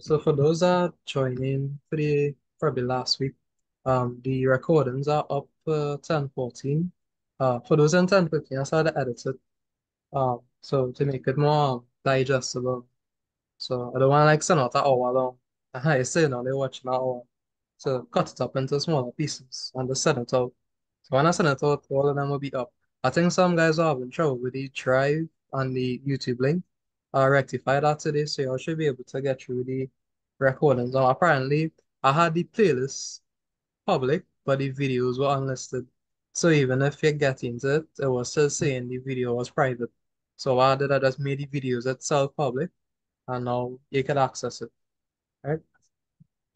So for those that joining for the probably last week, the recordings are up for 1014. For those in 1015, I started to edit it. So to make it more digestible. So I don't want to like send out an hour long. And I say now they're watching an hour. So cut it up into smaller pieces and just send it out. So when I send it out, all of them will be up. I think some guys are having trouble with the drive and the YouTube link. I rectified that today, so you should be able to get through the recordings. Now, apparently, I had the playlist public, but the videos were unlisted. So even if you get into it, it was still saying the video was private. So why did I just made the videos itself public, and now you can access it, right?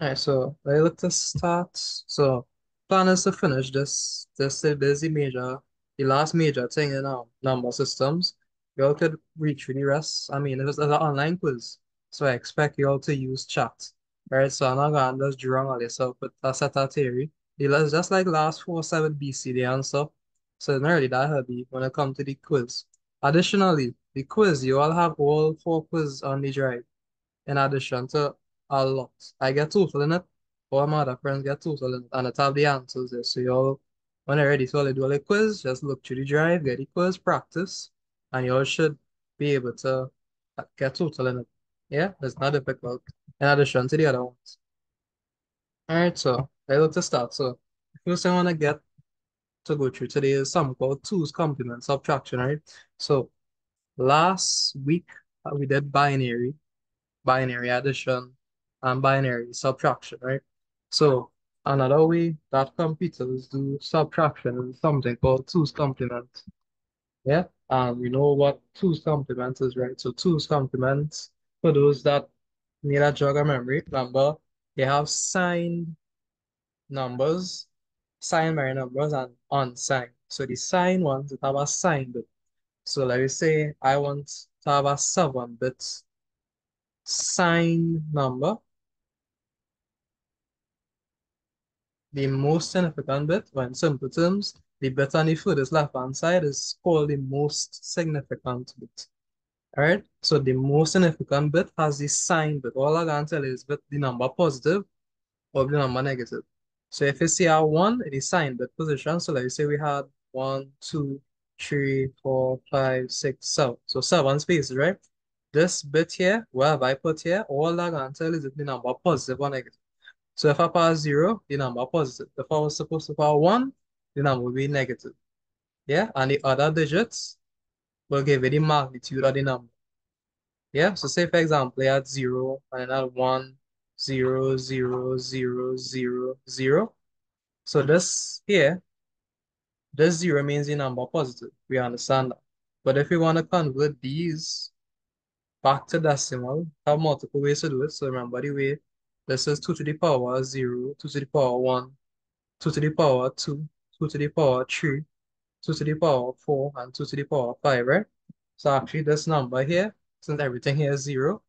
Alright, so I look to start. So plan is to finish this the major the last major thing in number systems. You all could reach for the rest. I mean, it's an online quiz. So I expect you all to use chat. Right? So I'm not gonna just draw all yourself with a set of theory. It's just like last 4-7 BCD and stuff. So it's not really that heavy when it comes to the quiz. Additionally, the quiz, you all have all four quiz on the drive in addition to a lot. I get total in it, all my other friends get total in it, and it have the answers there. So y'all, when you're ready to all do a quiz, just look through the drive, get the quiz, practice, and y'all should be able to get total in it. Yeah, it's not difficult. In addition to the other ones. All right, so I look to start. So the first thing I want to get to go through today is something called two's complement subtraction, right? So last week we did binary addition, and binary subtraction, right? So another way that computers do subtraction is something called two's complement. Yeah, and we know what two's complement is, right? So two's complement, for those that need a jog of memory, remember they have signed numbers, signed binary numbers, and unsigned. So the signed ones have a signed bit. So let me say I want to have a 7-bit signed number. The most significant bit, or in simple terms, the bit on the furthest left-hand side is called the most significant bit. All right, so the most significant bit has the sign bit. All I can tell you is the number positive or the number negative. So if you see a 1 in the sign bit position, so let's say we had 1, 2, 3, 4, 5, 6, 7. So 7 spaces, right? This bit here, wherever I put here, all I can tell is if the number positive or negative. So if I pass 0, the number positive. If I was supposed to pass 1, the number will be negative. Yeah, and the other digits will give you the magnitude of the number. Yeah, so say for example, you had 0 and then had 1, 0, 0, 0, 0, 0. So this here, this 0 means the number positive. We understand that. But if we want to convert these back to decimal, have multiple ways to do it. So remember the way this is 2 to the power 0, 2 to the power 1, 2 to the power 2, 2 to the power 3, 2 to the power 4, and 2 to the power 5, right? So actually this number here, since everything here is 0,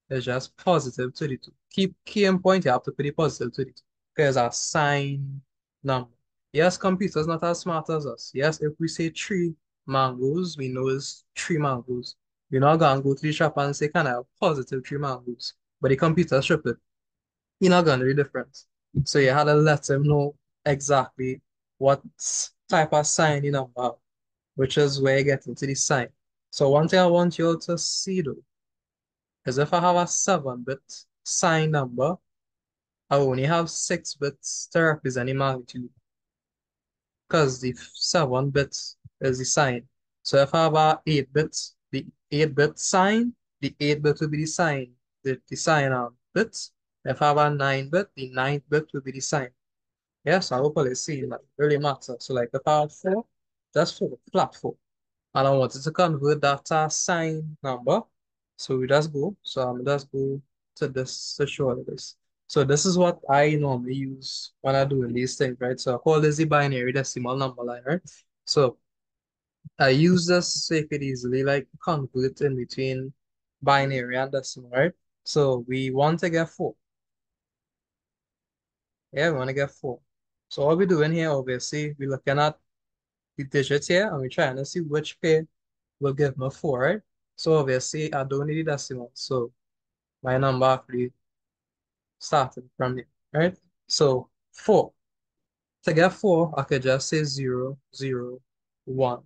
is just positive 32. Keep key and point, you have to put the positive 32. Because a sign number. Yes, computer's not as smart as us. Yes, if we say 3 mangoes, we know it's 3 mangoes. We're not gonna go to the shop and say, can I have positive 3 mangoes? But the computer strip it. You're not gonna know the difference. So you had to let him know exactly what type of sign you number, which is where you get into the sign. So one thing I want you all to see though is if I have a 7-bit sign number, I only have 6 bits to represent the magnitude because the 7 bits is the sign. So if I have a 8 bits, the 8-bit sign, the 8-bit will be the sign, the sign bits. If I have a 9-bit, the 9th bit will be the sign. Yes, I hope you see like really matter. So like if I have 4, that's 4, flat 4. And I wanted to convert that to a sign number. So we just go. So I'm just go to this to show you this. So this is what I normally use when I'm doing these things, right? So I call this the binary decimal number line, right? So I use this so you could easily like convert in between binary and decimal, right? So we want to get 4. Yeah, we want to get 4. So what we're doing here, obviously, we're looking at the digits here and we're trying to see which pair will give me 4, right? So obviously I don't need a decimal. So my number actually starting from here, right? So 4. To get 4, I could just say 0, 0, 1.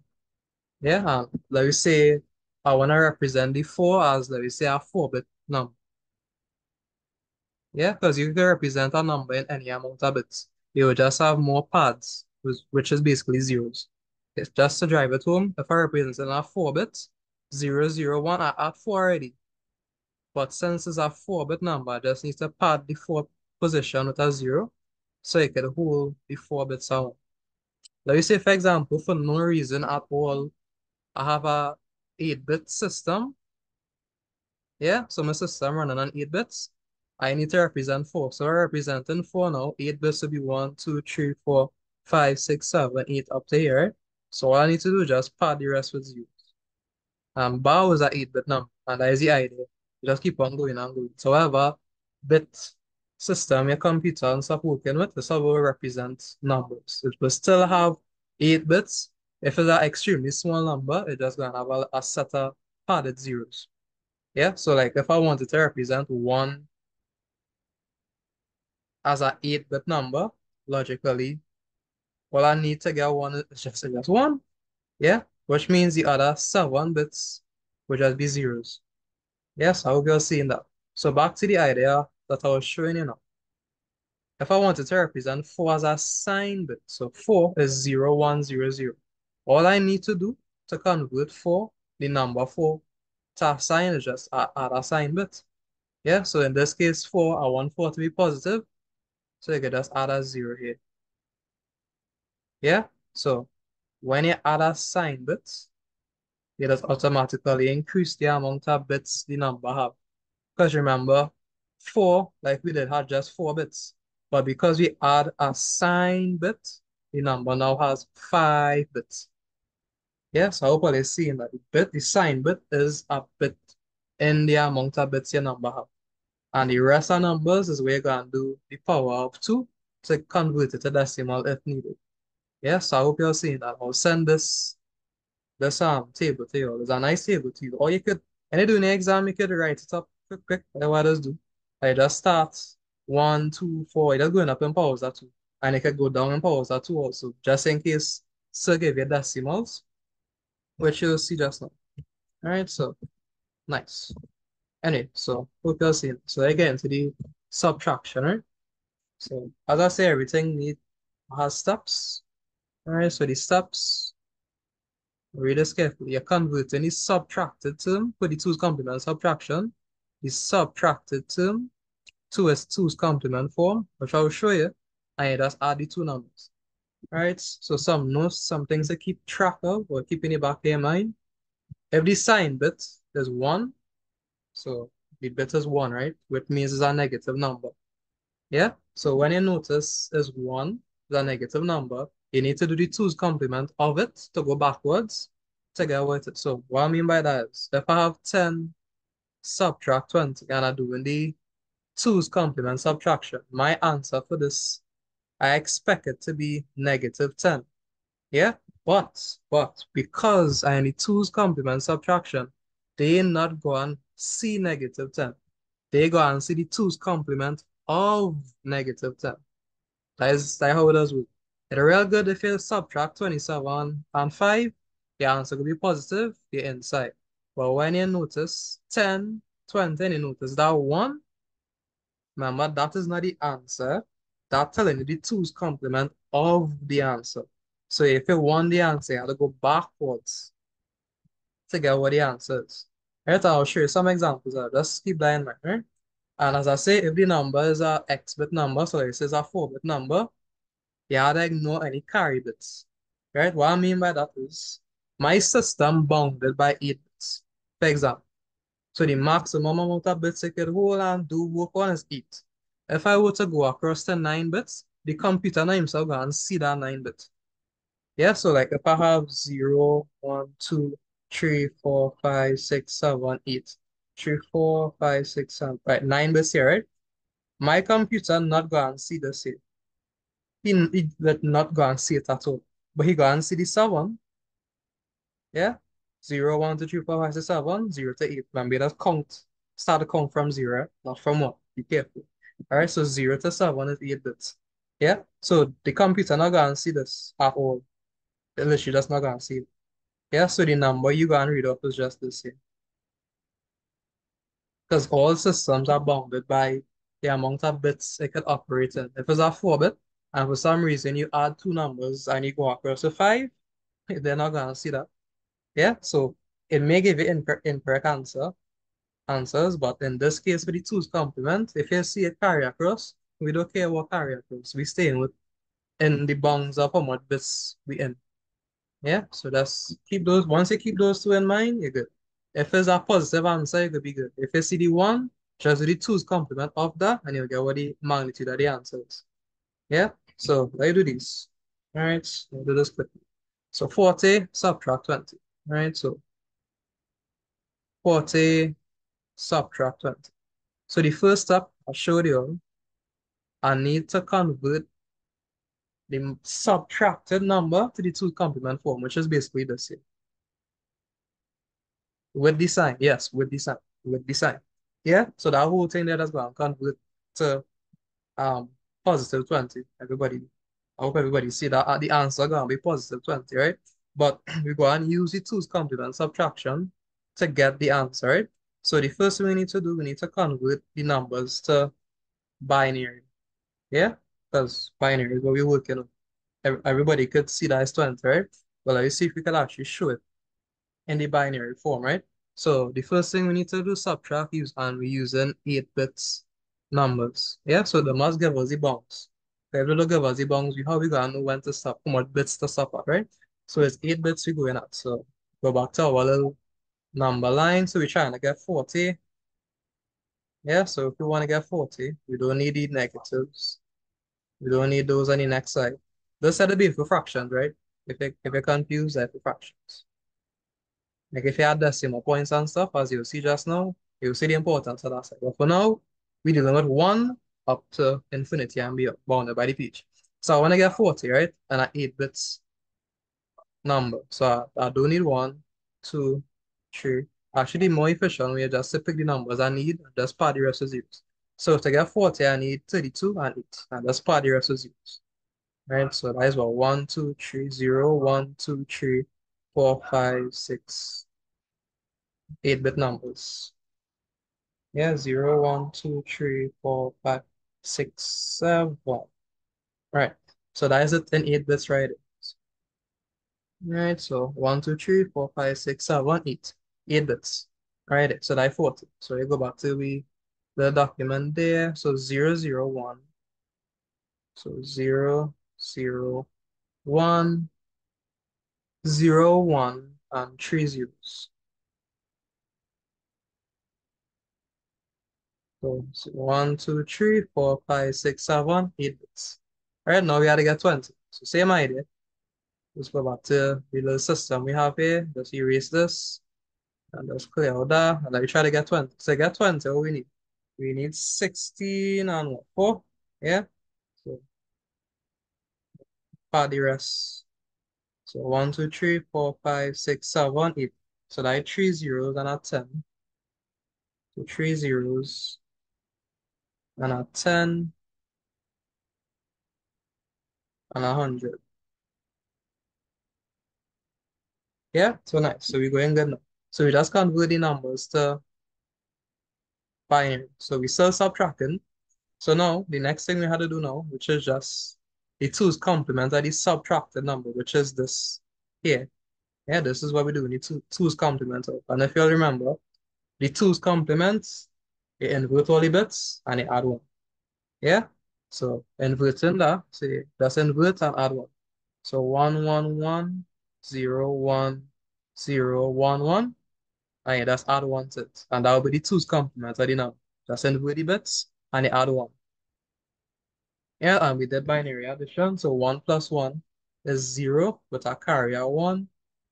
Yeah, and let me say I want to represent the 4 as, let me say, a 4-bit number. Yeah, because you can represent a number in any amount of bits. You will just have more pads, which is basically zeros. It's just to drive it home. If I represent it in a 4 bits, 0, 0, 1, I add 4 already. But since it's a 4-bit number, I just need to pad the 4th position with a 0 so you can hold the 4 bits out. Let me say, for example, for no reason at all, I have a 8-bit system. Yeah, so my system running on 8 bits. I need to represent 4. So we're representing 4 now. 8 bits will be 1, 2, 3, 4, 5, 6, 7, 8 up to here. Right? So all I need to do is just pad the rest with 0. Bar is a 8-bit number, and that is the idea. You just keep on going and going. So whatever bit system your computer and stuff working with, this how will represent numbers. It will still have 8 bits. If it's an extremely small number, it's just gonna have a set of padded zeros. Yeah, so like if I wanted to represent 1 as an 8-bit number, logically, all I need to get 1 is just 1. Yeah, which means the other 7 bits would just be zeros. Yes, I hope you're seeing that. So back to the idea that I was showing you now. If I wanted to represent 4 as a sign bit, so 4 is 0, 1, 0, 0. All I need to do to convert 4, the number 4, to a sign is just add a sign bit. Yeah, so in this case, 4, I want 4 to be positive, so you can just add a 0 here. Yeah, so when you add a sign bit, it just automatically increase the amount of bits the number have. Because remember, 4, like we did, had just 4 bits. But because we add a sign bit, the number now has 5 bits. Yes, I hope you're seeing that the sign bit is a bit in the amount of bits your number have. And the rest of numbers is where you're going to do the power of 2 to convert it to decimal if needed. Yes, I hope you're seeing that. I'll send this table to you. It's a nice table to you. Or you could, when you do an exam, you could write it up quick, like what others do. I just start 1, 2, 4. It just going up in powers at 2. And it could go down in powers at 2 also, just in case so give you decimals, which you'll see just now. All right, so nice. Anyway, so hope you're seeing. So I get into the subtraction, right? So as I say, everything has steps. All right, so the steps. Read this carefully. You're converting the subtracted term for the two's complement subtraction. The subtracted term to its two's complement form, which I will show you. And you just add the two numbers. Alright, so some notes, some things to keep track of or keep in the back of your mind. If the sign bit is 1, so the bit is 1, right? Which means it's a negative number. Yeah? So when you notice is 1 is a negative number, you need to do the two's complement of it to go backwards to get what it is. So what I mean by that is if I have 10 subtract 20 and I'm doing the two's complement subtraction, my answer for this, I expect it to be negative 10. Yeah? But because I need two's complement subtraction, they not go and see negative 10. They go and see the two's complement of negative 10. That is how it does work. It's real good if you subtract 27 and 5, the answer will be positive, the inside. But when you notice 10, 20, and you notice that 1, remember that is not the answer. That's telling you the two's complement of the answer. So if you want the answer, you have to go backwards to get what the answer is. Right, I'll show you some examples. Just keep that in mind, right? And as I say, if the number is a x-bit number, so this is a 4-bit number, you have to ignore any carry bits. Right? What I mean by that is my system bounded by 8 bits, for example. So the maximum amount of bits it could hold and do work on is 8. If I were to go across to 9 bits, the computer now himself go and see that 9 bits. Yeah, so like if I have 0, 1, 2, 3, 4, 5, 6, 7, 8. 3, 4, 5, 6, 7, right, 9 bits here, right? My computer not go and see this here. He did not go and see it at all. But he go and see the 7. Yeah? 0, 1, 2, 3, 4, 5, 6, 7, 0 to 8. Remember, that count, start to count from 0, not from 1. Be careful. All right, so 0 to 7 is 8 bits. Yeah, so the computer not gonna see this at all. It literally just not gonna see it. Yeah, so the number you gonna read off is just the same. Because all systems are bounded by the amount of bits it could operate in. If it's a 4-bit, and for some reason you add two numbers and you go across to 5, they're not gonna see that. Yeah, so it may give you incorrect answers, but in this case, for the two's complement, if you see it carry across, we don't care what carry across. We stay in the bounds of how much bits we in. Yeah, so that's keep those. Once you keep those two in mind, you're good. If it's a positive answer, you could be good. If you see the one, just do the two's complement of that, and you'll get what the magnitude of the answer is. Yeah, so let's do this. All right, let's do this quickly. So 40 subtract 20. All right, so 40 subtract 20. So the first step I showed you, I need to convert the subtracted number to the two complement form, which is basically the same. With the sign, yes, with the sign, with the sign. Yeah, so that whole thing there is going to convert to um positive 20. Everybody, I hope everybody see that the answer going to be positive 20, right? But we go and use the two's complement subtraction to get the answer, right? So the first thing we need to do, we need to convert the numbers to binary. Yeah, because binary is what we're working on. Everybody could see that it's 20, right? Well, let's see if we can actually show it in the binary form, right? So the first thing we need to do is subtract and we're using 8 bits numbers. Yeah, so they must give us the bounds. If they don't give us the bounds, how we gonna know when to stop, how much bits to stop at, right? So it's 8 bits we're going at. So go back to our little number line. So we're trying to get 40. Yeah, so if we want to get 40, we don't need the negatives. We don't need those on the next side. Those are the be for fractions, right? If you're confused, they're for fractions. Like if you add decimal points and stuff, as you'll see just now, you'll see the importance of that side. But for now, we're dealing with 1 up to infinity and be bounded by the peach. So I want to get 40, right? And an 8 bits number. So I don't need 1, 2, 3. Actually, more efficient, we just to pick the numbers I need and just pad the rest of zeros. So to get 40, I need 32 and 8. And just pad the rest of zeros. Right? So that is what 1, 2, 3, 0, 1, 2, 3, 4, 5, 6, 8-bit numbers. Yeah, 0, 1, 2, 3, 4, 5, 6, 7. Right. So that is it in 8 bits, right? Right. So 1, 2, 3, 4, 5, 6, 7, 8. 8 bits. Right. So that's 40. So you go back to the document there. So 0, 0, 1. So 0, 0, 1, 0, 1, and 3 zeros. So 1, 2, 3, 4, 5, 6, 7, 8 bits. All right, now we got to get 20. So same idea. Let's go back to the little system we have here. Just erase this and just clear out that. And then we try to get 20. So get 20, what we need? We need 16 and what? 4. Yeah. So part the rest. So 1, 2, 3, 4, 5, 6, 7, 8. So that is 3 zeros and a 10. So 3 zeros and a 10 and 100. Yeah, so nice. So we're going good now. So we just convert the numbers to binary. So we still subtracting. So now the next thing we had to do now, which is just the two's complement of the subtracted number, which is this here. Yeah, this is what we do. We need two's complement of. And if you all remember, the two's complements, they invert all the bits and they add one. Yeah? So inverting that, say just invert and add one. So 1, 1, 1, 0, 1, 0, 1, 1. And you just add one to it. And that will be the two's complement of the number. Just invert the bits and they add one. Yeah, and we did binary addition. So 1 plus 1 is 0 with a carrier 1.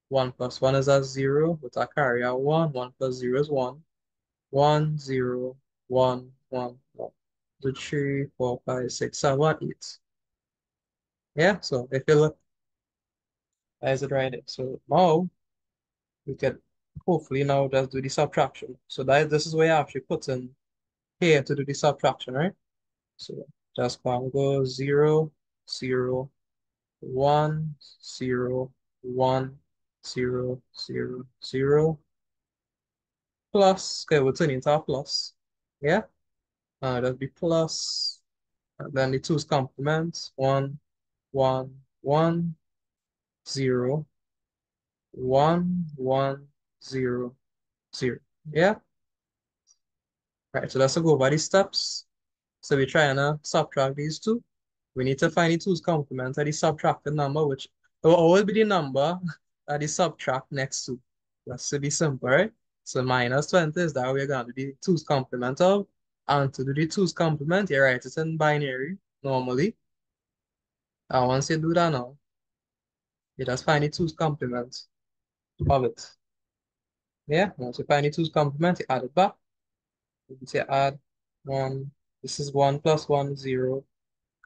1 plus 1 is a 0 with a carrier 1. 1 plus 0 is 1. 1, 0, 1, 1, 1. 2, 3, 4, 5, 6, 7, 8. Yeah, so if you look, that is it right there. So now we can hopefully now just do the subtraction. So this is where you actually put in here to do the subtraction, right? So just go 0, 0, 1, 0, 1, 0, 0, 0, plus, okay, we'll turn it into a plus. Yeah, that'll be plus, and then the two's complement, 1, 1, 1, 0, 1, 1, 0, 0. Yeah, right, so let's go over the steps. So we're trying to subtract these two. We need to find the two's complement of the subtracted number, which will always be the number that the subtract next to. That's to be simple, right? So minus 20 is that we're going to do the two's complement of. And to do the two's complement, you write it in binary normally. And once you do that now, you just find the two's complement of it. Yeah, once you find the two's complement, you add it back. You say add 1. This is 1 plus 1, 0.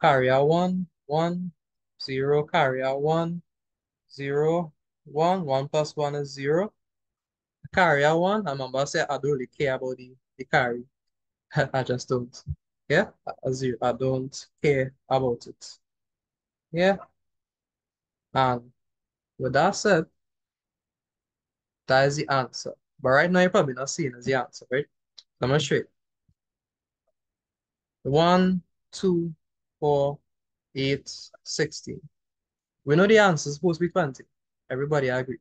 Carry out 1, 1, 0, carry out 1, 0, 1, 1 plus 1 is 0. Carry out 1, I remember I said I don't really care about the carry. I just don't. Yeah, I don't care about it. Yeah, and with that said, that is the answer. But right now, you're probably not seeing as the answer, right? So I'm going to show you. 1, 2, 4, 8, 16. We know the answer is supposed to be 20. Everybody agree.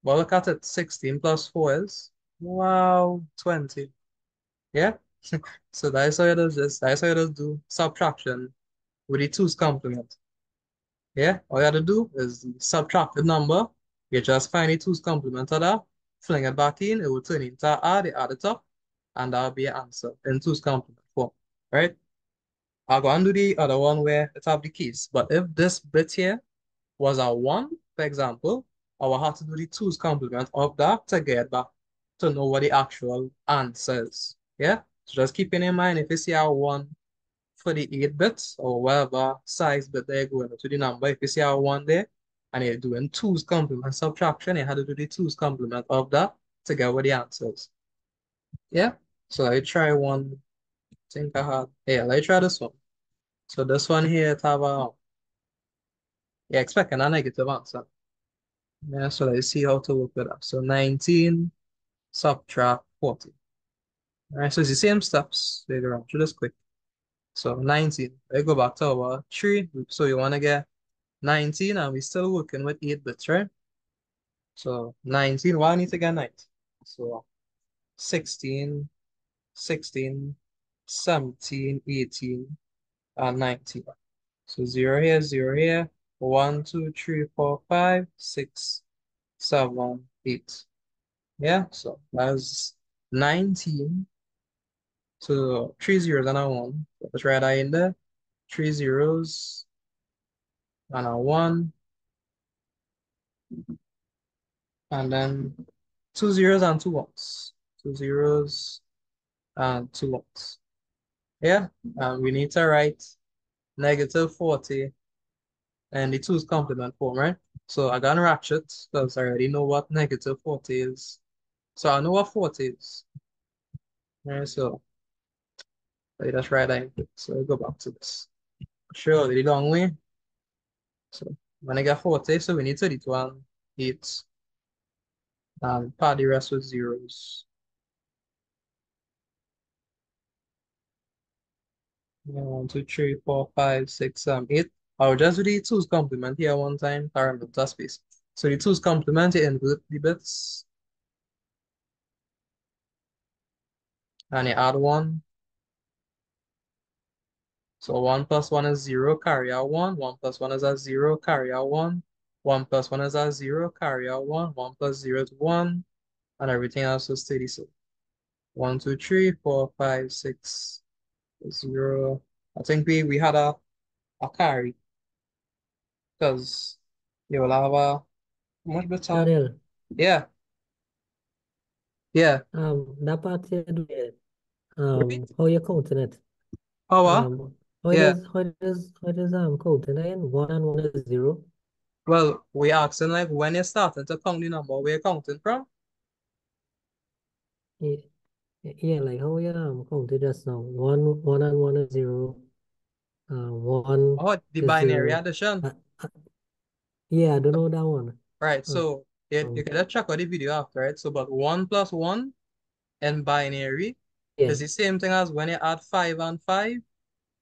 But look at it, 16 plus 4 is, wow, 20. Yeah? So that's how you does this. That's how you does do subtraction with the two's complement. Yeah? All you have to do is subtract the number. You just find the two's complement of that, fling it back in, it will turn into add, you add it up, and that'll be your answer in two's complement form. Right? I'll go and do the other one where it have the keys. But if this bit here was a 1, for example, I will have to do the two's complement of that to get back to know what the actual answer is. Yeah? So just keeping in mind if you see a 1 for the 8 bits or whatever size bit they're going to the number, if you see a 1 there and you're doing two's complement subtraction, you have to do the two's complement of that to get what the answer is. Yeah? So I try one. I think I had, yeah, let's try this one. So this one here, it have a, you're expecting a negative answer. Yeah, so let's see how to work with that. So 19 subtract 40. All right, so it's the same steps later on. So just quick. So 19. I go back to our tree. So you want to get 19 and we're still working with 8 bits, right? So 19, well, I need to get 9. So 16, 16, 17, 18, and 19. So 0 here, 0 here. 1, 2, 3, 4, 5, 6, 7, 8. Yeah, so that's 19. So 3 zeros and a 1. Let's write that in there. 3 zeros and a 1. And then 2 zeros and 2 ones. 2 zeros and 2 ones. Yeah, and we need to write negative 40 and the 2's complement form, right? So I got ratchet because I already know what negative 40 is. So I know what 40 is. Right, so I just write that in. So I go back to this. Sure, the long way. So when I get 40, so we need 32 and 8 and pad the rest with zeros. 1, 2, 3, 4, 5, 6, 7, 8. I'll just do the two's complement here one time, paramilitary space. So the two's complement, you invert the bits and you add 1. So 1 plus 1 is 0, carry out 1. 1 plus 1 is a 0, carry out 1. 1 plus 1 is a 0, carry out 1. 1 plus 0 is 1. And everything else is steady. So 1, 2, 3, 4, 5, 6, 0. I think we had a carry because you will have a much better. Daniel, Yeah, yeah. that part you do there, Right? how you counting it? Power. Um, how it Yeah. is, how it is, how it is, counting again? One and one is zero. Well, we asking like when you're starting to count the number, where you're counting from? Yeah, yeah, like how you counted just now. One and one is zero. One Oh, the is binary zero. addition. Uh, uh, yeah, I don't know that one. Right, Uh, so you Um, can just check out the video after, right? So, but 1 plus 1 in binary yeah. is the same thing as when you add 5 and 5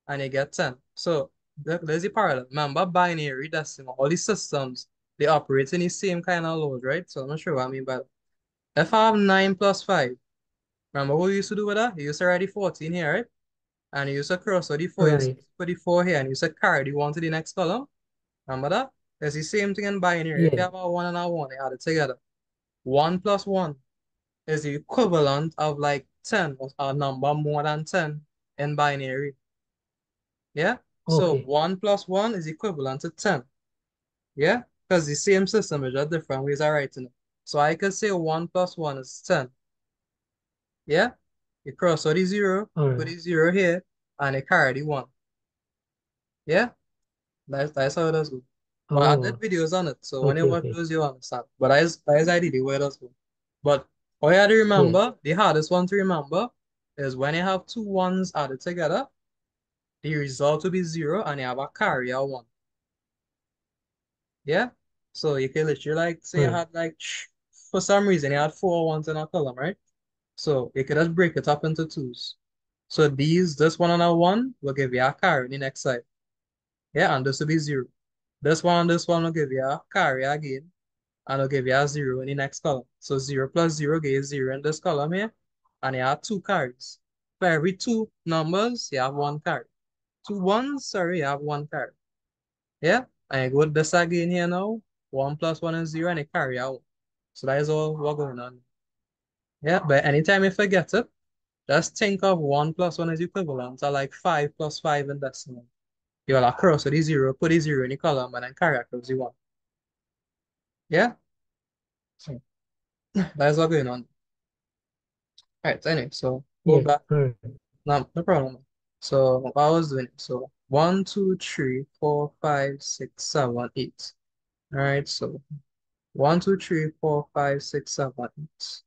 and you get 10. So, there's the parallel. Remember, binary decimal, all these systems, they operate in the same kind of load, right? So, I'm not sure what I mean by that. If I have 9 plus 5, remember what we used to do with that? You used to write the 14 here, right? And you used to cross out the 4, you Right. put the 4 here, and you used to carry the 1 to the next column. Remember that? It's the same thing in binary. If you Yeah. have a 1 and a 1, you add it together. 1 plus 1 is the equivalent of like 10, or a number more than 10 in binary. Yeah? So Okay. 1 plus 1 is equivalent to 10. Yeah? Because the same system is just different ways of writing it. So I could say 1 plus 1 is 10. Yeah? You cross out the 0, All put right. the 0 here, and you carry the 1. Yeah? That's how it does go. But I did Oh, videos on it, so when you okay, watch okay. those, you understand. But that is ideally where it does go. But all you have to Yeah. remember, the hardest one to remember is when you have two ones added together, the result will be 0 and you have a carrier 1. Yeah? So you can literally like say you Right. had like for some reason you had four ones in a column, right? So you could just break it up into twos. So this one and a 1 will give you a carry in the next side. Yeah, and this will be 0. This one and this one will give you a carry again, and it'll give you a 0 in the next column. So 0 plus 0 gives 0 in this column here, and you have two carries. For every two numbers, you have one carry. Two ones, sorry, you have one carry. Yeah? And you go with this again here now. 1 plus 1 is 0, and you carry out. So that is all what's going on. Yeah, but anytime you forget it, just think of 1 plus 1 is equivalent to like 5 plus 5 in decimal. You will cross with the 0, put the 0 in the column, and then carry across the 1. Yeah? So that is what's going on. Alright, so anyway, so go Yeah. back. All right. No, no problem. So what I was doing, so 1, 2, 3, 4, 5, 6, 7, 8. All right, so 1, 2, 3, 4, 5, 6, 7, 8.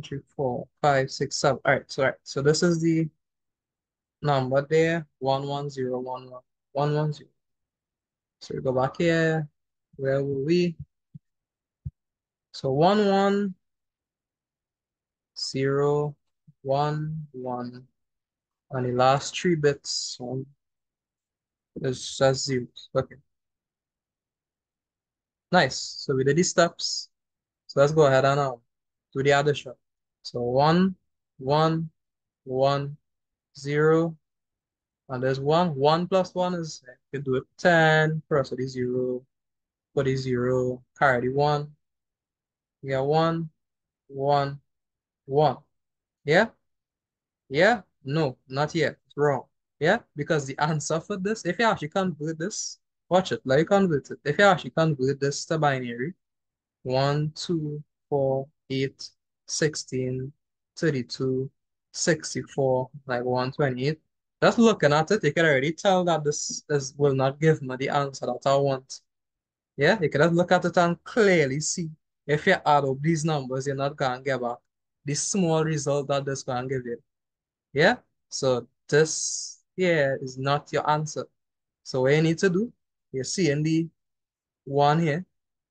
3, 4, 5, 6, 7. All right, so this is the number there, 1, 1, 0, 1, 1, 1, 1, 0. So we go back here. Where were we? So 1, 1, 0, 1, 1. And the last three bits is just zeros. Okay, nice. So we did these steps. So let's go ahead and do the addition. So 1, 1, 1, 0, and there's 1. 1 plus 1 is, you can do it 10, cross the 0, put the 0, carry the 1. You get 1, 1, 1. Yeah? Yeah? No, not yet. It's wrong. Yeah? Because the answer for this, if you actually convert this, watch it, like you convert it. If you actually convert this to binary, 1, 2, 4, 8, 16, 32, 64, like 128. Just looking at it, you can already tell that this will not give me the answer that I want. Yeah, you can just look at it and clearly see if you add up these numbers, you're not going to get back the small result that this going to give you. Yeah, so this here is not your answer. So what you need to do, you see in the one here.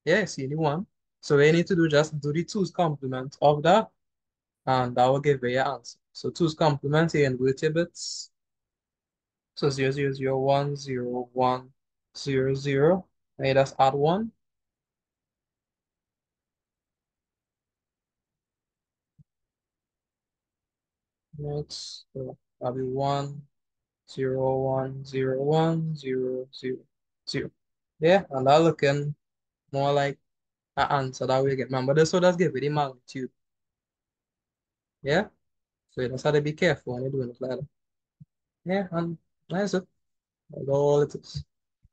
Yeah, see the one. So what you need to do, just do the two's complement of that, and that will give you your answer. So two's complement here in relative bits. So 0, 0, 0, 1, 0, 1, 0, 0. And you just add 1. Next, so that'll be 1, 0, 1, 0, 1, 0, 0, 0. Yeah, and that looking more like an answer that we get. Remember, this will just give you the magnitude. Yeah, so you just have to be careful when you're doing it like that. Yeah, and that's it. That's all it is.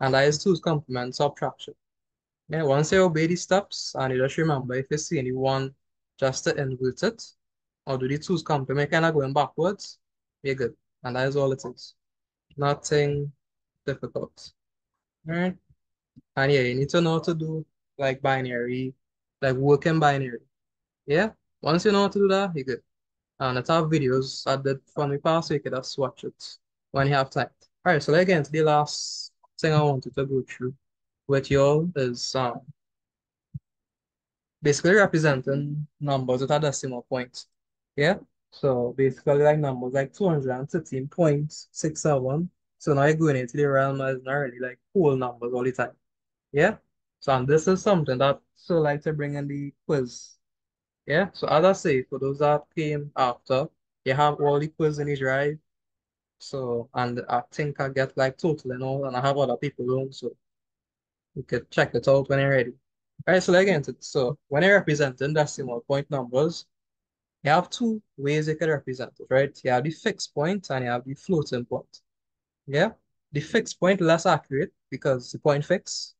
And that is two's complement subtraction. Yeah, once you obey these steps, and you just remember if you see anyone just to invert it, or do the two's complement kind of going backwards, you're good. And that is all it is. Nothing difficult. All right. And yeah, you need to know how to do like binary, like working binary. Yeah. Once you know how to do that, you're good. And I have videos I did from the past, so you can just watch it when you have time. All right, so let's get into the last thing I wanted to go through with y'all is basically representing numbers with a decimal point. Yeah. So basically like numbers like 213.67. So now you're going into the realm as not really like whole numbers all the time. Yeah. So and this is something that so like to bring in the quiz. Yeah. So as I say, for those that came after, you have all the quiz in the drive. So and I think I get like total and all, and I have other people on, so you could check it out when you're ready. All right, so let's get into it. So when you're representing decimal point numbers, you have two ways you can represent it, right? You have the fixed point and you have the floating point. Yeah. The fixed point less accurate because the point fixed.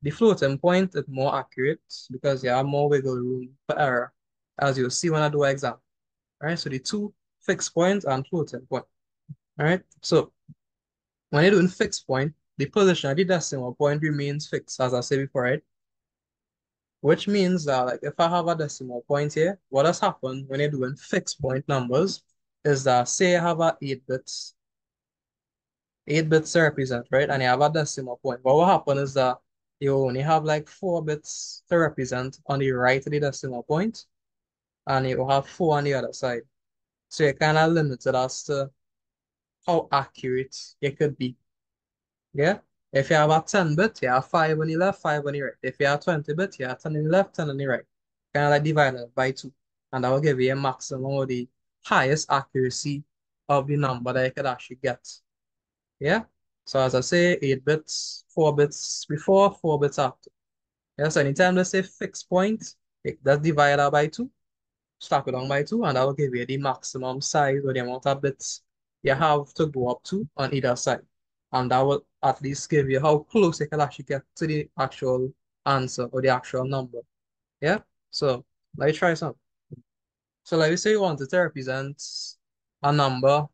The floating point is more accurate because you have more wiggle room for error, as you'll see when I do an example. All right. So the two fixed point and floating point. All right. So when you're doing fixed point, the position of the decimal point remains fixed, as I said before, right? Which means that like if I have a decimal point here, what has happened when you're doing fixed point numbers is that say I have a 8 bits to represent, right? And you have a decimal point. But what happens is that you only have like 4 bits to represent on the right of the decimal point, and you have 4 on the other side. So you're kind of limited as to how accurate you could be. Yeah. If you have a 10 bit, you have 5 on the left, 5 on the right. If you have 20 bit, you have 10 on the left, 10 on the right. Kind of like divided by 2. And that will give you a maximum or the highest accuracy of the number that you could actually get. Yeah. So as I say, 8 bits, 4 bits before, 4 bits after. Yeah. So anytime they say fixed point, that's divided by 2, stack it down by 2, and that will give you the maximum size or the amount of bits you have to go up to on either side. And that will at least give you how close you can actually get to the actual answer or the actual number. Yeah? So let's try some. So like we say you wanted to represent a number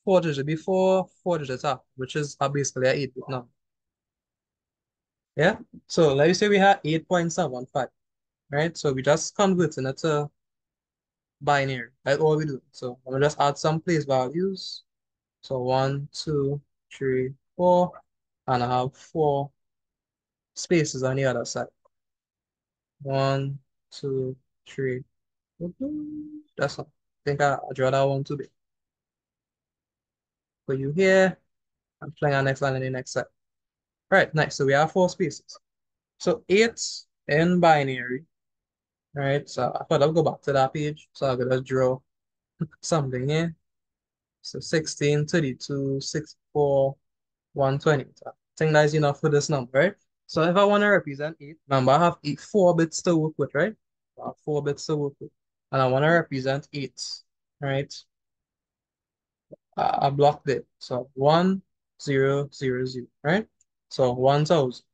4 digits before, 4 digits after, which is basically an 8-bit number. Yeah? So like we say we had 8.75, right? So we just converting it to binary. That's all we do. So I'm gonna just add some place values. So 1, 2, 3, 4, and I have 4 spaces on the other side. 1, 2, 3. That's all. I think I draw that one too big. Put you here and playing our next line on the next side. Right, nice. So we have 4 spaces. So 8 in binary. Right, so I thought I'll go back to that page. So I'm gonna draw something here. So 16, 32, 64, 120. So I think that's enough for this number, right? So if I want to represent 8, remember I have 4 bits to work with, right? I have 4 bits to work with. And I want to represent 8, right? I blocked it. So 1, 0, 0, 0, right? So 1,000.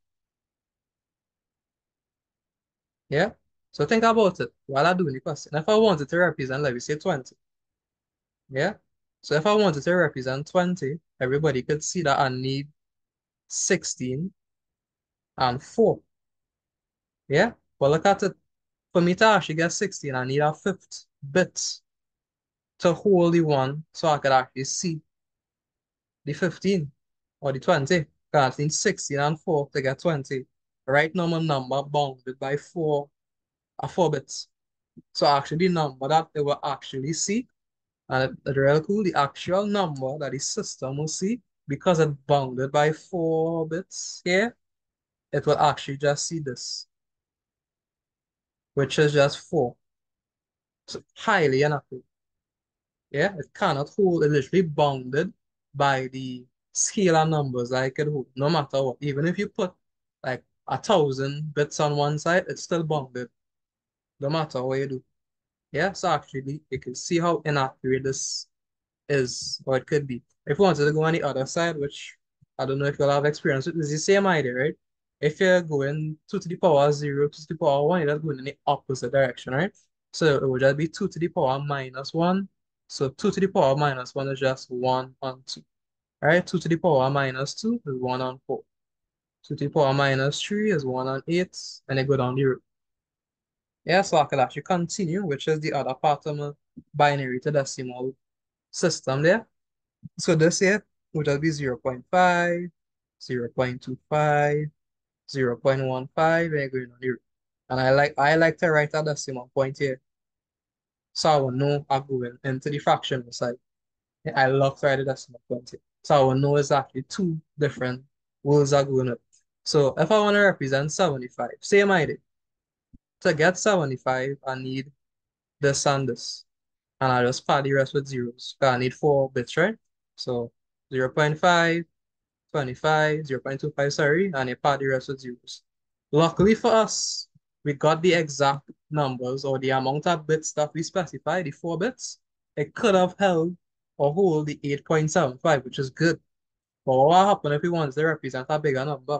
Yeah? So think about it while I'm doing the question. If I wanted to represent, let me say 20. Yeah? So if I wanted to represent 20, everybody could see that I need 16 and 4. Yeah? But look at it. For me to actually get 16, I need a fifth bit to hold the one so I could actually see the 15 or the 20. Because I need 16 and 4 to get 20. Right now, my number bounded by 4 bits. So actually, the number that they will actually see, and it's really cool, the actual number that the system will see, because it's bounded by 4 bits here, it will actually just see this, which is just 4. So highly inaccurate. Yeah, it cannot hold, it's literally bounded by the scalar numbers that it could hold, no matter what. Even if you put like 1,000 bits on one side, it's still bounded, no matter what you do. Yeah, so actually you can see how inaccurate this is, or it could be. If you wanted to go on the other side, which I don't know if you'll have experience with, it's the same idea, right? If you're going 2 to the power 0, 2 to the power 1, you're just going in the opposite direction, right? So it would just be 2 to the power minus 1. So 2 to the power minus 1 is just 1 on 2. All right, 2 to the power minus 2 is 1 on 4. 2 to the power minus 3 is 1 on 8, and then go down the row. Yeah, so I could actually continue, which is the other part of my binary to decimal system there. So this here, would just be 0.5, 0.25, 0.15, and going on here. And I like to write a decimal point here. So I will know I'm going into the fractional side. I love to write a decimal point here. So I will know exactly two different words are going up. So if I want to represent 75, same idea. To get 75, I need this and this. And I just pad the rest with zeros. I need 4 bits, right? So 0.5, 25, 0.25, sorry, and a pad the rest with zeros. Luckily for us, we got the exact numbers or the amount of bits that we specify, the 4 bits. It could have held or hold the 8.75, which is good. But what happened if we wanted to represent a bigger number?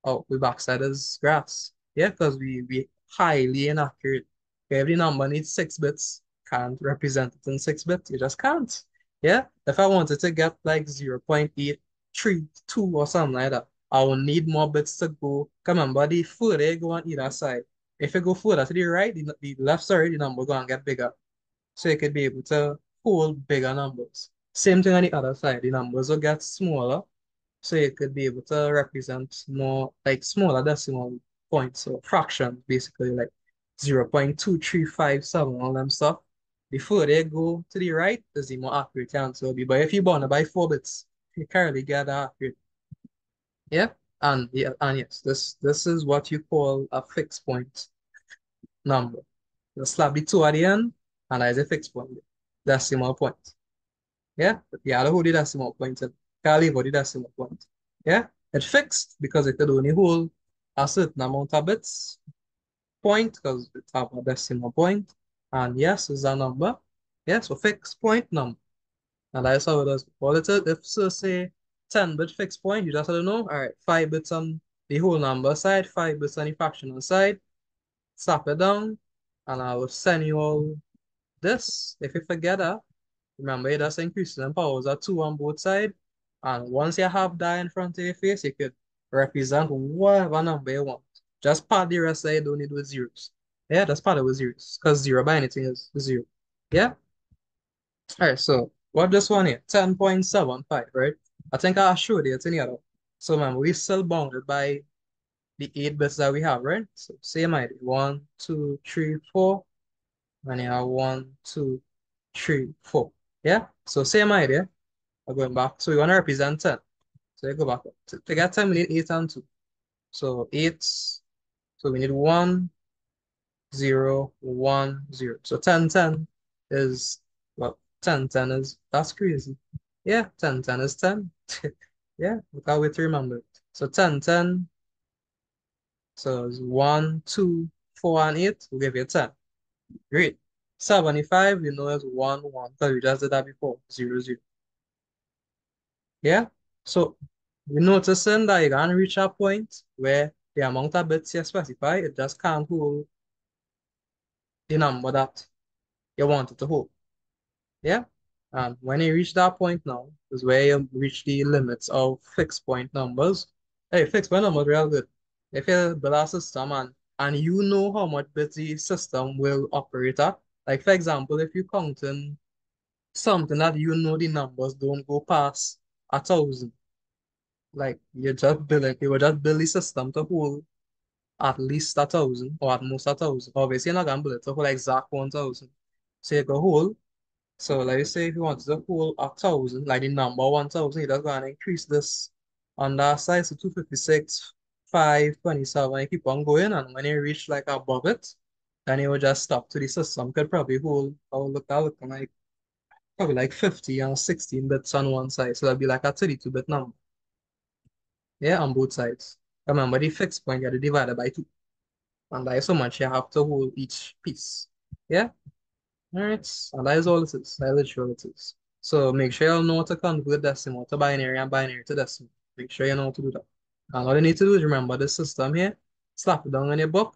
Oh, we backside is grass. Yeah, because we highly inaccurate. Every number needs 6 bits. Can't represent it in 6 bits. You just can't. Yeah. If I wanted to get like 0.832 or something like that, I will need more bits to go. Come on, buddy. Further you go on either side. If you go further to the right, the left side, the number going to get bigger. So you could be able to hold bigger numbers. Same thing on the other side. The numbers will get smaller so you could be able to represent more like smaller decimal points or fractions, basically like 0.2357, all them stuff. Before they go to the right, is the more accurate answer will be. But if you want to buy 4 bits, you currently get that accurate. Yeah. And yes, this is what you call a fixed point number. You slap the two at the end, and that is a fixed point. Decimal point. Yeah, yeah, the whole the decimal point and can't leave out the decimal point. Yeah, it's fixed because it could only hold a certain amount of bits point because it have a decimal point. And yes, is a number. Yeah, so fixed point number. And that's how it does. Well, it's if so say 10-bit fixed point, you just don't know. All right, 5 bits on the whole number side, 5 bits on the fractional side. Slap it down, and I will send you all this. If you forget that, remember, it does increase in powers are 2 on both sides. And once you have that in front of your face, you could represent whatever number you want. Just pad the rest of it, don't need with zeros. Yeah, just pad it with zeros. Because 0 by anything is 0. Yeah? Alright, so what this one here? 10.75, right? I think I showed it in the other. So remember, we still bounded by the 8 bits that we have, right? So same idea. 1, 2, 3, 4. And you have 1, 2, 3, 4. Yeah? So same idea. I'm going back. So we want to represent 10. So you go back. To get 10, we need 8 and 2. So 8, so we need 1, 0, 1, 0. So 10, 10 is, well, 10, 10 is, that's crazy. Yeah, 10, 10 is 10. Yeah, look how we to remember it. So 10, 10, so it's 1, 2, 4, and 8 will give you 10. Great. 75, you know, is 1, 1, because we just did that before, 0, 0. Yeah. So we noticing that you can reach a point where the amount of bits you specify, it just can't hold the number that you want it to hold. Yeah. And when you reach that point now, is where you reach the limits of fixed point numbers. Hey, fixed point numbers real good. If you build a system and you know how much bits the system will operate at, like for example, if you counting something that you know the numbers don't go past 1,000. Like you were just build the system to hold at least 1,000 or at most 1,000. Obviously, you're not gonna build it to hold exact 1,000. So you can hold. So like you say, if you want to hold 1,000, like the number 1,000, you're just gonna increase this on that side. So 256, 527, you keep on going, and when you reach like above it, then you will just stop to the system. Could probably hold. I'll look like probably like 50 and 16 bits on one side. So that'd be like a 32-bit number. Yeah, on both sides. Remember, the fixed point, you have to divide it by 2. And that is how much you have to hold each piece. Yeah? Alright. And that is all it is. That is literally all it is. So make sure you know how to convert decimal to binary and binary to decimal. Make sure you know how to do that. And all you need to do is remember this system here, slap it down in your book,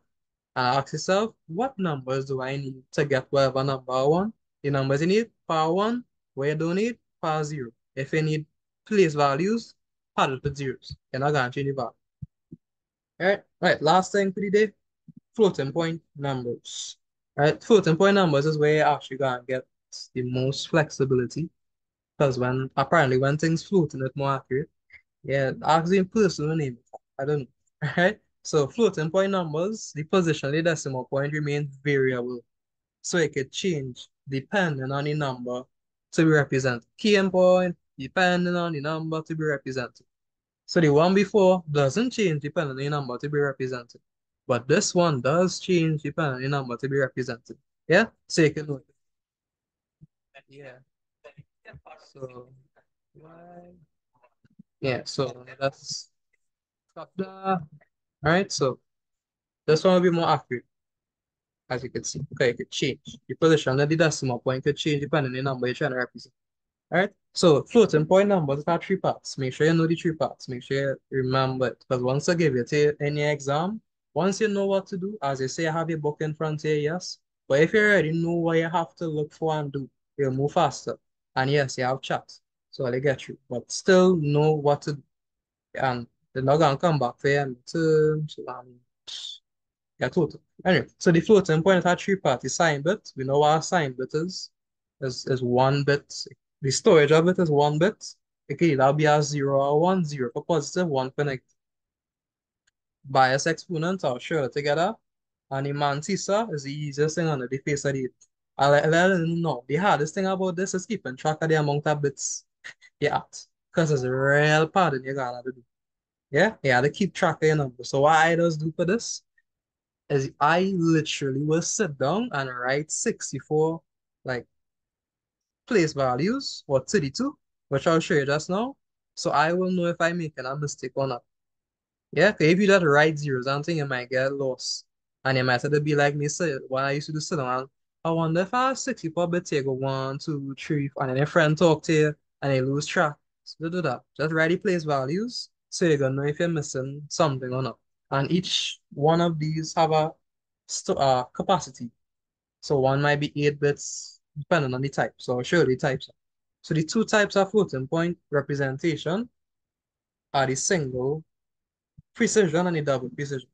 and ask yourself, what numbers do I need to get whatever number I want? The numbers you need, power 1. Where you don't need, power 0. If you need place values, pad it with zeros. You're not going to change the value. All right, last thing for the day, floating point numbers. All right, floating point numbers is where you actually gonna get the most flexibility Because when things floating, it's more accurate. Yeah, asking personal name. I don't know. Right? So floating point numbers, the position of the decimal point remains variable. So it could change depending on the number to be represented. Key point, depending on the number to be represented. So the one before doesn't change depending on the number to be represented. But this one does change depending on the number to be represented. Yeah? So you can note. Yeah. So why? Yeah, so that's stop there. All right, so this one will be more accurate, as you can see. Okay, it could change. The position of the decimal point could change depending on the number you're trying to represent. All right. So floating point numbers are three parts. Make sure you know the three parts. Make sure you remember it. Because once I give you to any exam, once you know what to do, as you say, I have your book in front of you, yes. But if you already know what you have to look for and do, you'll move faster. And yes, you have chat. So I'll get you. But still know what to do. And they're not gonna come back for you and terms yeah, total. Anyway, so the floating point at three-party sign bit, we know what a sign bit is 1 bit. The storage of it is 1 bit. It can either be a 0 or 1, 0 for positive, 1 for negative. Bias exponent are sure together, and the mantissa is the easiest thing on the face of the I'll let you know. The hardest thing about this is keeping track of the amount of bits you add. Because it's a real pattern you gotta do. Yeah, you gotta keep track of your number. So what I does do for this is I literally will sit down and write 64 like place values or 32, which I'll show you just now. So I will know if I'm making a mistake or not. Yeah, 'cause if you just write zeros, I think you might get lost. And you might have to be like me, say, when I used to do sit down, I wonder if I have 64 bits here, go 1, 2, 3, and then your friend talk to you and they lose track. So do that. Just write the place values so you're gonna know if you're missing something or not. And each one of these have a capacity. So one might be 8 bits depending on the type. So I'll show you the types. So the two types of floating point representation are the single precision and the double precision.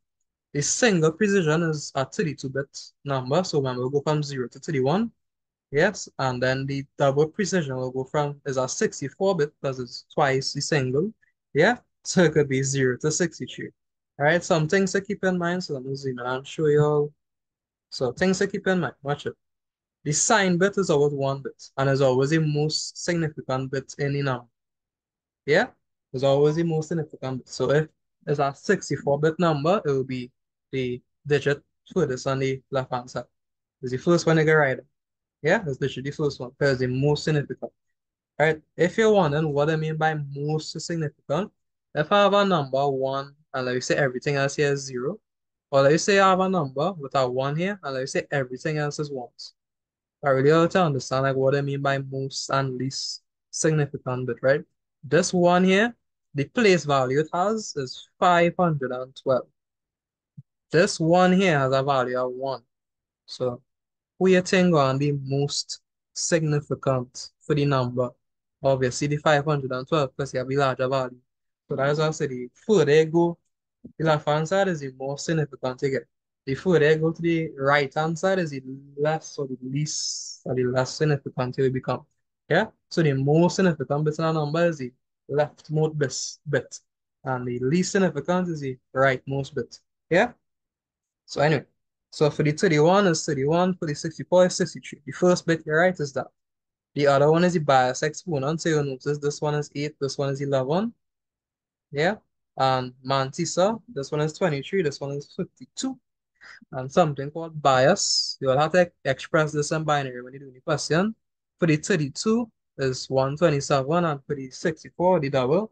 The single precision is a 32-bit number, so when we go from 0 to 31, yes, and then the double precision will go from is a 64-bit because it's twice the single, yeah, so it could be 0 to 63. All right, some things to keep in mind. So let me zoom in and show you all. So things to keep in mind. Watch it. The sign bit is always 1 bit and is always the most significant bit in the number. Yeah, it's always the most significant bit. So if it's a 64-bit number, it will be the digit furthest on the left hand side. It's the first one you get right. Yeah, it's literally the first one because the most significant. Right? If you're wondering what I mean by most significant, if I have a number 1 and let me say everything else here is 0, or let me say I have a number with a 1 here and let me say everything else is 1s. I really have to understand like what I mean by most and least significant bit, right? This one here, the place value it has is 512. This one here has a value of 1. So we are think on the most significant for the number. Obviously the 512 because you have a larger value. So that's also the further you go, the left hand side is the more significant you get. The further you go to the right hand side is the less or the least or the less significant it will become. Yeah? So the most significant bit in a number is the leftmost bit. And the least significant is the rightmost bit. Yeah? So anyway, so for the 31 is 31, for the 64 is 63. The first bit you're right is that. The other one is the bias exponent. So you'll notice this one is 8, this one is 11. Yeah. And mantissa, this one is 23, this one is 52. And something called bias. You'll have to express this in binary when you do the question. For the 32 is 127, and for the 64, the double,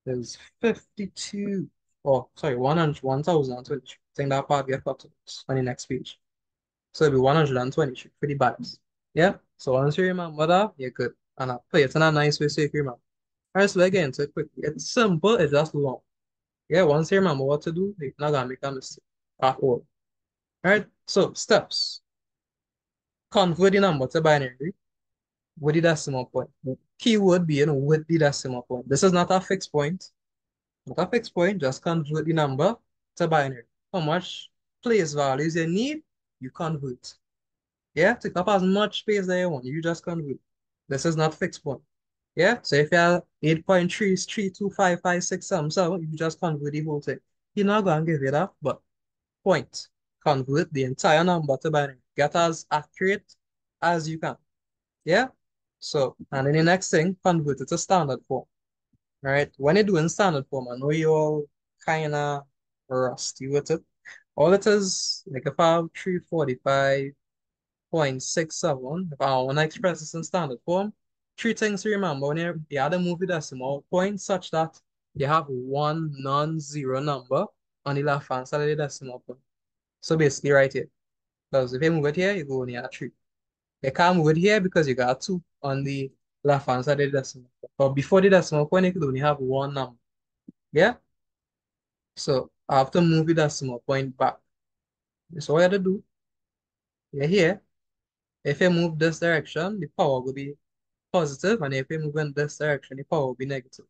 is 52. Oh, sorry, 100, 1023. I think that part get cut on the next page. So it'll be 123 for the bias. Yeah? So once you remember that, you're good. And I'll play it in a nice way so you can remember. Alright, so let's get into it quickly. It's simple, it's just long. Yeah, once you remember what to do, you're not gonna make a mistake at all. Alright, so steps. Convert the number to binary with the decimal point. Keyword being with the decimal point. This is not a fixed point. Not a fixed point, just convert the number to binary. How much place values you need, you convert. Yeah, take up as much space that you want. You just convert. This is not fixed point. Yeah, so if you have 8.3325567, so you just convert the whole thing. You're not going to give it up, but point. Convert the entire number to binary. Get as accurate as you can. Yeah? So, and then the next thing, convert it to standard form. Right? When you're doing standard form, I know you're all kind of rusty with it. All it is, like if I have 345.67, if I want to express this in standard form, three things to remember when you add a movie decimal point such that you have one non-zero number on the left hand side of the decimal point. So basically right here. Because if you move it here, you go near three. You can't move it here because you got two on the left hand side of the decimal point. But before the decimal point, you could only have one number. Yeah? So I have to move the decimal point back. So what you have to do, you're here. If you move this direction, the power will be positive, and if you move in this direction, the power will be negative.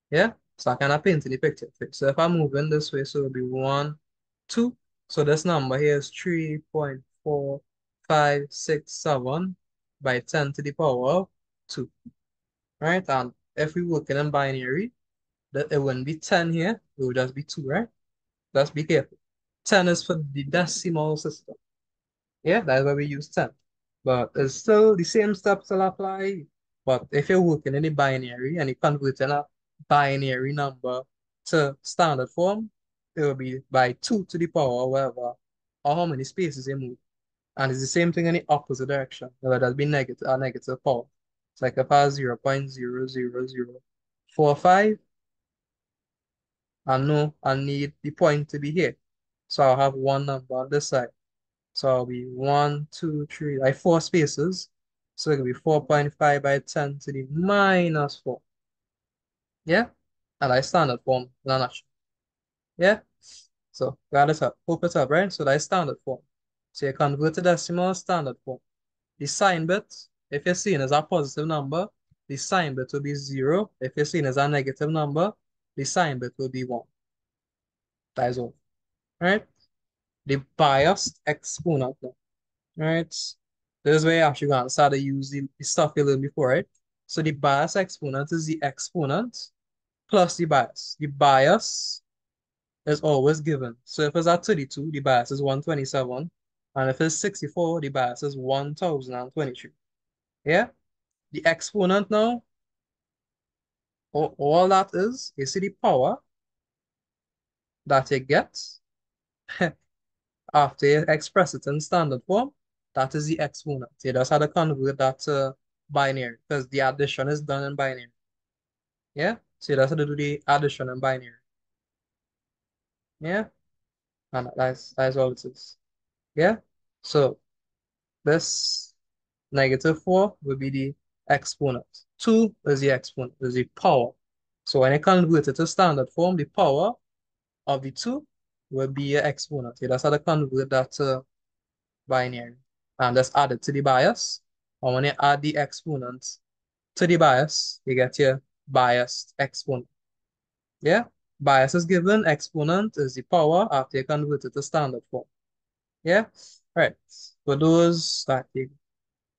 Yeah? So I cannot paint in the picture. So if I move in this way, so it'll be 1, 2. So this number here is 3.4567 by 10 to the power of 2. Right? And if we work in binary, that it wouldn't be 10 here, it would just be 2, right? Just be careful. 10 is for the decimal system. Yeah, that's why we use 10. But it's still the same steps still apply. But if you're working in a binary and you're converting a binary number to standard form, it will be by 2 to the power or whatever, or how many spaces you move. And it's the same thing in the opposite direction, whether that be negative or negative power. It's like if I have 0.00045, I know I need the point to be here. So I'll have one number on this side. So it'll be 1, 2, 3, like four spaces. So it'll be 4.5 by 10 to the minus 4. Yeah? And I standard form, no, not sure. Yeah? So got it up, hope it up, right? So that's standard form. So you convert to decimal standard form. The sign bit, if you're seeing as a positive number, the sign bit will be 0. If you're seeing as a negative number, the sign bit will be 1. That is all. Right? The biased exponent now. Right? This is where you actually going to start to use the stuff you learned before, right? So the bias exponent is the exponent plus the bias. The bias is always given. So if it's at 32, the bias is 127. And if it's 64, the bias is 1023. Yeah? The exponent now, all that is, you see the power that you get after you express it in standard form, that is the exponent. You just have to convert that to binary because the addition is done in binary. Yeah? So you just have to do the addition in binary. Yeah? And that's all it is. Yeah? So this -4 will be the exponent. 2 is the exponent, is the power. So when you convert it to standard form, the power of the 2 will be your exponent. You just have to convert that to binary and just add it to the bias. And when you add the exponent to the bias, you get your biased exponent. Yeah? Bias is given, exponent is the power after you convert it to standard form. Yeah? Right. For those that you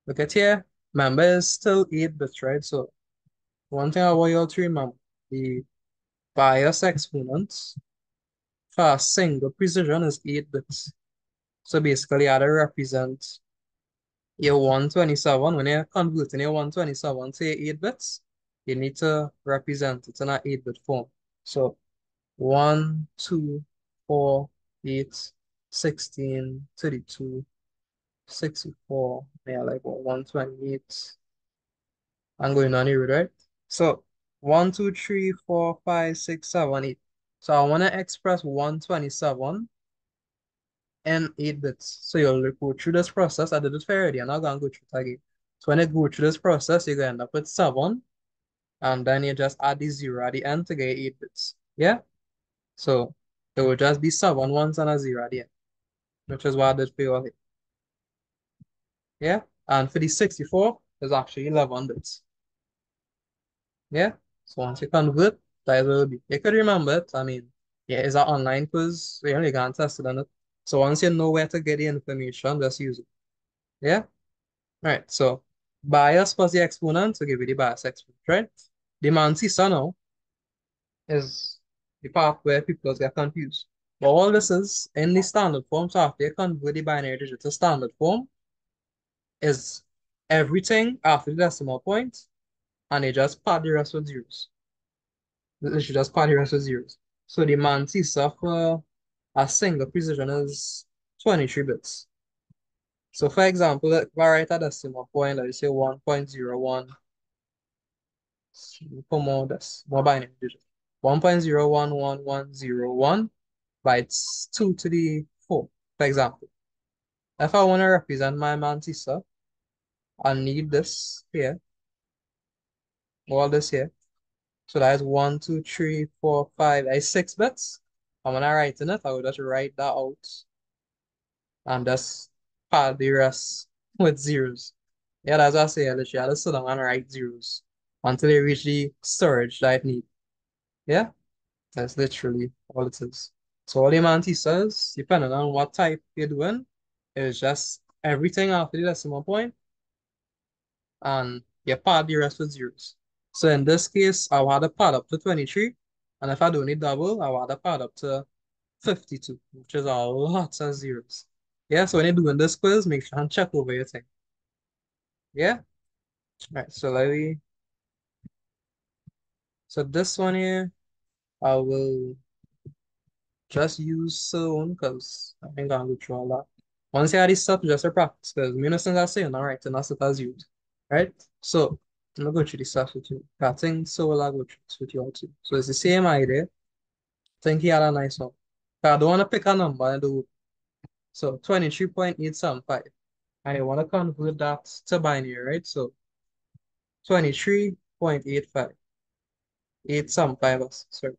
look at here, remember it's still 8 bits, right? So one thing I want you all to remember, the bias exponent for a single precision is 8 bits. So basically, I represent your 127. When you're converting your 127 to 8 bits, you need to represent it in an 8-bit form. So 1, 2, 4, 8, 16, 32, 64, yeah, like what, 128. I'm going on here, right? So 1, 2, 3, 4, 5, 6, 7, 8. So I want to express 127 and 8 bits. So you'll go through this process. I did it already. I'm not going to go through it again. So when you go through this process, you're going to end up with 7, and then you just add the 0 at the end to get 8 bits. Yeah? So it will just be 7 ones and a 0 at the end, which is what I did for you all here. Yeah? And for the 64, there's actually 11 bits. Yeah? So once you convert, that will be. You could remember it. I mean, yeah, it's an online quiz. We only got tested on it. So once you know where to get the information, just use it. Yeah? All right. So bias plus the exponent to give you the bias exponent, right? The mantissa now is the part where people get confused. But all this is in the standard form, so after you convert the binary digit to standard form, is everything after the decimal point, and they just pad the rest with zeros. They should just pad the rest with zeros. So the mantissa for a single precision is 23 bits. So for example, if I write a decimal point, let's say 1.01, for more binary digit. 1.011101 bytes 2 to the 4, for example. If I want to represent my mantissa, I need this here, all this here. So that is 1, 2, 3, 4, 5, 6 bits. And when I write in it, I will just write that out and just pad the rest with zeros. Yeah, that's what I say. I literally just sit down and write zeros until they reach the storage that I need. Yeah, that's literally all it is. So all the mantissas, depending on what type you're doing, is just everything after the decimal point and you pad the rest with zeros. So in this case, I want to pad up to 23. And if I don't need double, I want to pad up to 52, which is a lot of zeros. Yeah, so when you're doing this quiz, make sure and check over your thing. Yeah? All right, so so this one here, I will just use soon because I think I'll go through all that. Once you have this stuff, just a practice because me, since I say, all right, and that's what I used. Right? So I'm gonna go through this stuff with you. I think so will I go through this with you all too. So it's the same idea. I think he had a nice one. But I don't want to pick a number and do so 23.875. And I want to convert that to binary, right? So 23.85. 875, sorry.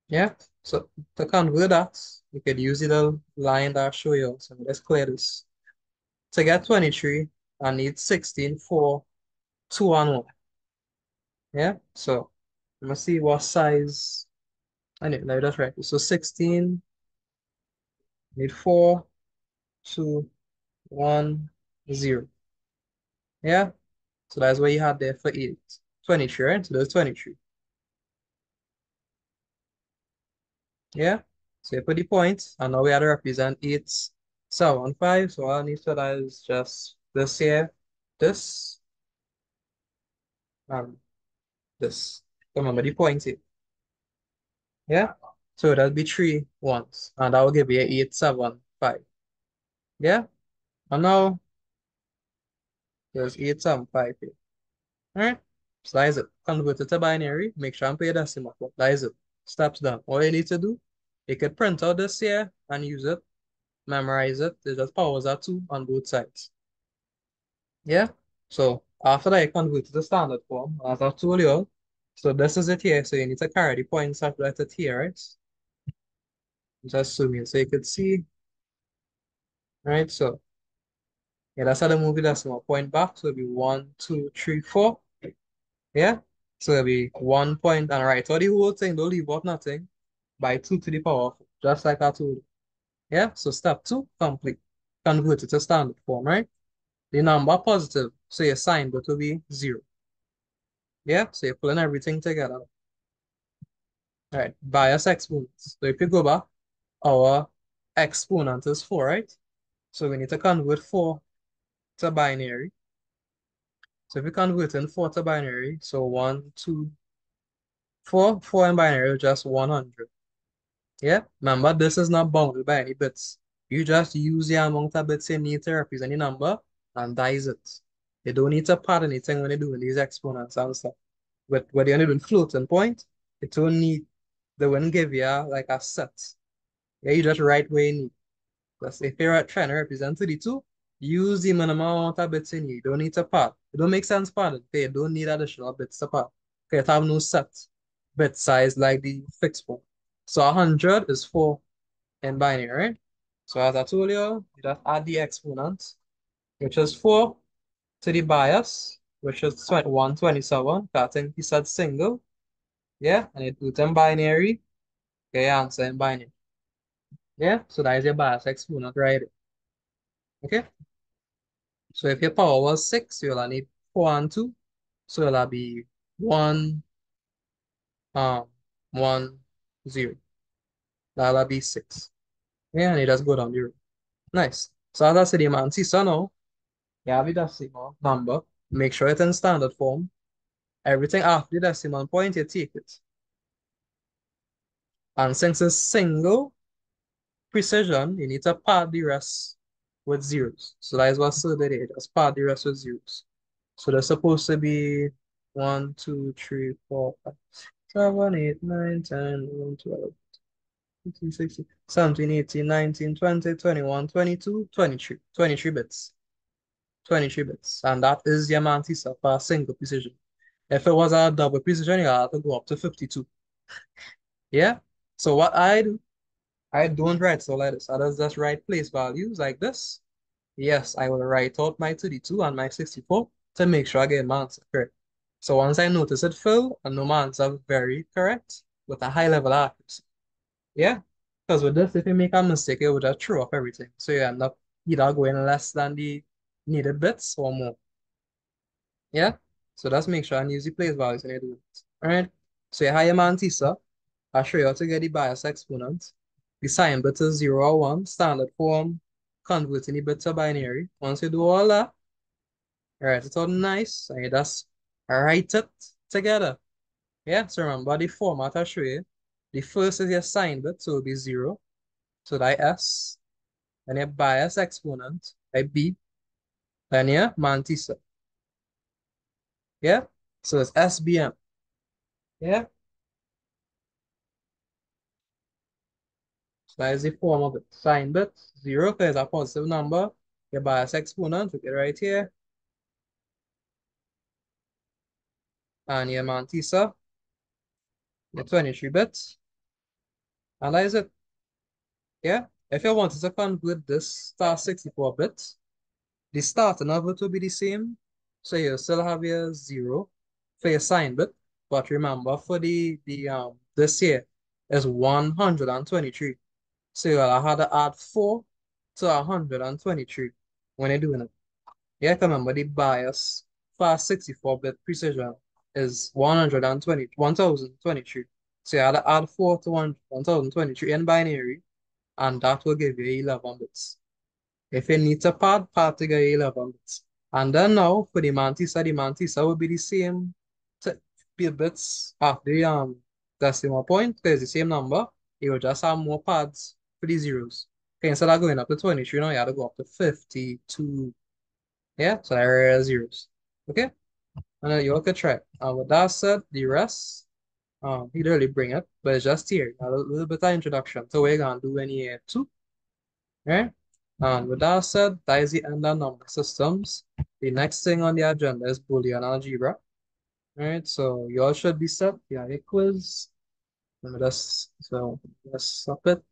Yeah. So to convert that, you could use the line that I show you. So let's clear this. To get 23, I need 16 for 2 and 1. Yeah. So let me see what size. I need, let me just write this. So 16, need 4, 2, 1, 0. Yeah. So that's what you had there for 8. 23, right? So that's 23. Yeah. So you put the point, and now we have to represent 8, 7, 5. So all I need for that is just this here, this, and this. Remember the point here. Yeah. So that'll be 3 ones, and that will give you 8, 7, 5. Yeah. And now there's 8, 7, 5 here. All right. So that is it. Convert it to binary. Make sure and pay decimal. That is it. Steps done. All you need to do, you could print out this here and use it, memorize it. It just powers that two on both sides. Yeah. So after that, you convert to the standard form, as I told you. So this is it here. So you need to carry the points separated here, right? Just zoom in so you could see, right? So yeah, that's how the movie decimal point back. So it'll be 1, 2, 3, 4. Yeah. So it'll be 1 point and right. So the whole thing, don't leave out nothing by 2 to the power of 4, just like I told you. Yeah. So step 2, complete. Convert it to standard form, right? The number positive. So your sign but will be 0. Yeah. So you're pulling everything together. All right, bias exponents. So if you go back, our exponent is 4, right? So we need to convert 4 to binary. So if we convert in 4 to binary, so 1, 2, 4, 4 in binary is just 100. Yeah, remember this is not bounded by any bits. You just use the amount of bits you need to represent the number and that is it. You don't need to pad anything when you're doing these exponents and stuff. But when you're doing floating point, it don't need, they wouldn't give you like a set. Yeah, you just write where you need. Because if you're trying to represent 32, use the minimum amount of bits in you. You don't need to pad. It don't make sense padding. Okay, you don't need additional bits to pad. Okay, it have no set bit size like the fixed one. So 100 is 4 in binary, right? So as I told you, you just add the exponent, which is 4 to the bias, which is 127. I think he said single. Yeah, and you do it in binary. Okay, answer in binary. Yeah, so that is your bias exponent right. Okay. So if your power was 6, you'll need 4 and 2. So it'll be 1, um, 1, 0. That'll be 6. Yeah, and it just go down the row. Nice. So as I said, the man see, so now, you have the decimal number. Make sure it's in standard form. Everything after the decimal point, you take it. And since it's single precision, you need to pad the rest with zeros. So that is what so they did. Just pad the rest with zeros. So they're supposed to be 1, 2, 3, 4, 5, 7, 8, 9, 10, 11, 12, 15, 16, 17, 18, 19, 20, 21, 22, 23. 23 bits. 23 bits. And that is the amount for a single precision. If it was a double precision, you have to go up to 52. Yeah? So what I do, I don't write so like this. I just write place values like this. Yes, I will write out my 32 and my 64 to make sure I get my answer correct. So once I notice it fill, I know my answer very correct with a high level of accuracy. Yeah? Because with this, if you make a mistake, it will just throw up everything. So you end up either going less than the needed bits or more. Yeah? So let's make sure and use the place values when you do it. Alright? So you have your mantissa. I'll show you how to get the bias exponent. The sign bit is 0 or 1, standard form, converting the bit to binary. Once you do all that, write it out nice, and you just write it together. Yeah, so remember the format I show you. The first is your sign bit, so it'll be 0. So that S, then your bias exponent, like B, then your mantissa. Yeah? So it's SBM. Yeah? So that is the form of it. Sign bit, 0 because it's a positive number. Your bias exponent, we get right here. And your mantissa, your 23 bits. And that is it. Yeah? If you wanted to convert this star 64 bits, the starting of it will be the same. So you still have your 0 for your sign bit. But remember, for the this here is 123. So you'll have to add 4 to 123 when you're doing it. Yeah, remember the bias for 64-bit precision is 1023. So you have to add 4 to 1023 in binary, and that will give you 11 bits. If you need to pad to get 11 bits. And then now for the mantissa will be the same bits after the decimal point, because the same number, you will just have more pads for the zeros. Okay, instead of going up to 23, now you have to go up to 52. Yeah, so there are zeros. Okay, and then you can try. With that said, the rest, he didn't really bring it, but it's just here. A little bit of introduction. So we're gonna do any two, right? And with that said, that is the end of number systems. The next thing on the agenda is Boolean algebra. Right, so you all should be set. Yeah, a quiz. Let me just so let's stop it.